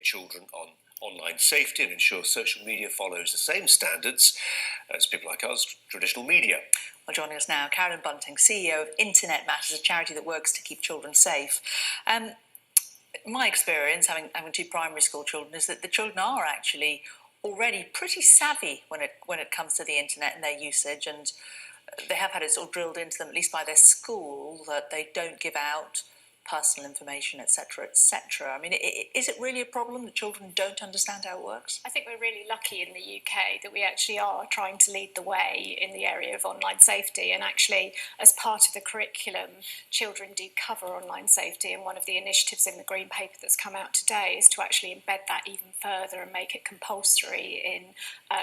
children on online safety and ensure social media follows the same standards as people like us, traditional media. Well, joining us now, Carolyn Bunting, CEO of Internet Matters, a charity that works to keep children safe. My experience, having two primary school children, is that the children are actually already pretty savvy when it comes to the internet and their usage, and they have had it sort of drilled into them, at least by their school, that they don't give out personal information, etc., etc. I mean, is it really a problem that children don't understand how it works? I think we're really lucky in the UK that we actually are trying to lead the way in the area of online safety, and actually as part of the curriculum children do cover online safety, and one of the initiatives in the Green Paper that's come out today is to actually embed that even further and make it compulsory in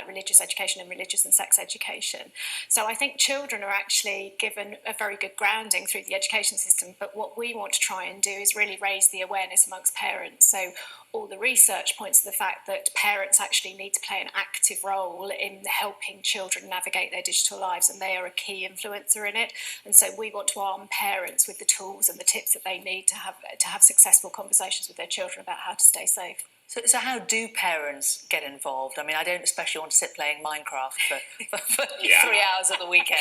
religious education and religious and sex education. So I think children are actually given a very good grounding through the education system, but what we want to try and do is really raise the awareness amongst parents. So all the research points to the fact that parents actually need to play an active role in helping children navigate their digital lives, and they are a key influencer in it. And so we want to arm parents with the tools and the tips that they need to have successful conversations with their children about how to stay safe. So how do parents get involved? I mean, I don't especially want to sit playing Minecraft for 3 hours at the weekend.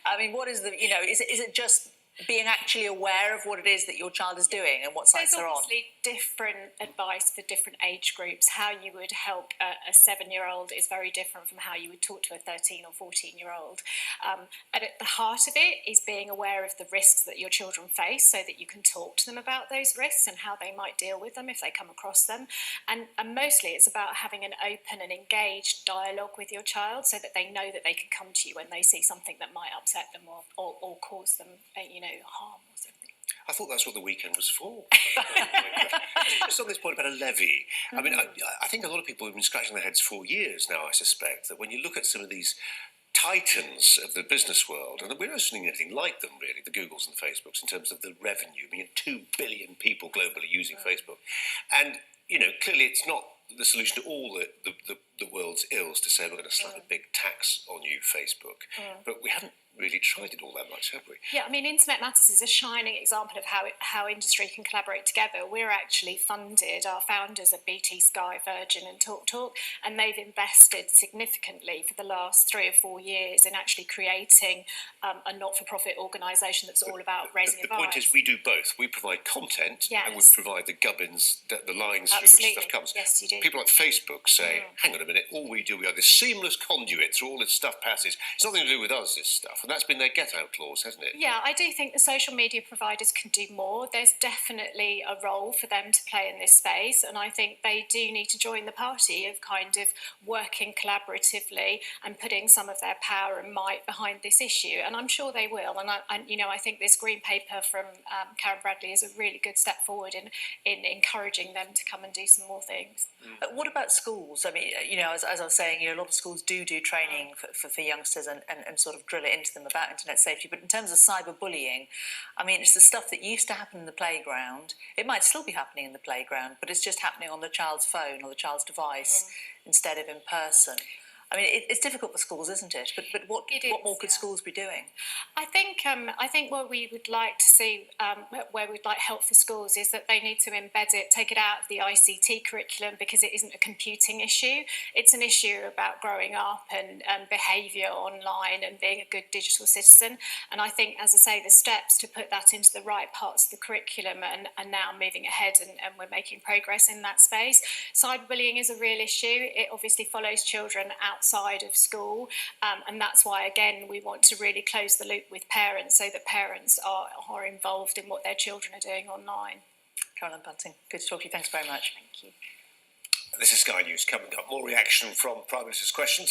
I mean, what is is it just being actually aware of what it is that your child is doing and what sites they're on? There's obviously different advice for different age groups. How you would help a 7-year-old is very different from how you would talk to a 13 or 14-year-old. And at the heart of it is being aware of the risks that your children face so that you can talk to them about those risks and how they might deal with them if they come across them. And mostly it's about having an open and engaged dialogue with your child so that they know that they can come to you when they see something that might upset them or cause them harm or something. I thought that's what the weekend was for. Just on this point about a levy, I mean, I think a lot of people have been scratching their heads for years now, I suspect, that when you look at some of these titans of the business world, and we're not seeing anything like them, really, the Googles and the Facebooks, in terms of the revenue. I mean, 2 billion people globally using Facebook. And, clearly it's not the solution to all the world's ills to say we're going to slap a big tax on you, Facebook. But we haven't really tried it all that much, have we? Yeah, I mean, Internet Matters is a shining example of how industry can collaborate together. We're actually funded, our founders are BT, Sky, Virgin and TalkTalk, and they've invested significantly for the last 3 or 4 years in actually creating a not-for-profit organisation that's all about raising advice. The point is we do both. We provide content and we provide the gubbins, the lines through which stuff comes. Yes, you do. People like Facebook say, hang on a minute, all we do, we are this seamless conduit through all this stuff passes. It's nothing to do with us, this stuff. And that's been their get-out clause, hasn't it? Yeah, I do think the social media providers can do more. There's definitely a role for them to play in this space, and I think they do need to join the party of kind of working collaboratively and putting some of their power and might behind this issue, and I'm sure they will. And I think this Green Paper from Karen Bradley is a really good step forward in encouraging them to come and do some more things. What about schools? I mean, as I was saying, a lot of schools do training for youngsters and sort of drill it into them about internet safety. But in terms of cyberbullying, I mean, it's the stuff that used to happen in the playground. It might still be happening in the playground, but it's just happening on the child's phone or the child's device instead of in person. I mean, it's difficult for schools, isn't it? But what more could schools be doing? I think what we would like to see, where we'd like help for schools, is that they need to embed it, take it out of the ICT curriculum, because it isn't a computing issue. It's an issue about growing up and behaviour online and being a good digital citizen. And I think, as I say, the steps to put that into the right parts of the curriculum and now moving ahead, and we're making progress in that space. Cyberbullying is a real issue. It obviously follows children outside of school, and that's why, again, we want to really close the loop with parents so that parents are involved in what their children are doing online. Carolyn Bunting, good to talk to you. Thanks very much. Thank you. This is Sky News. Coming up, more reaction from Prime Minister's questions.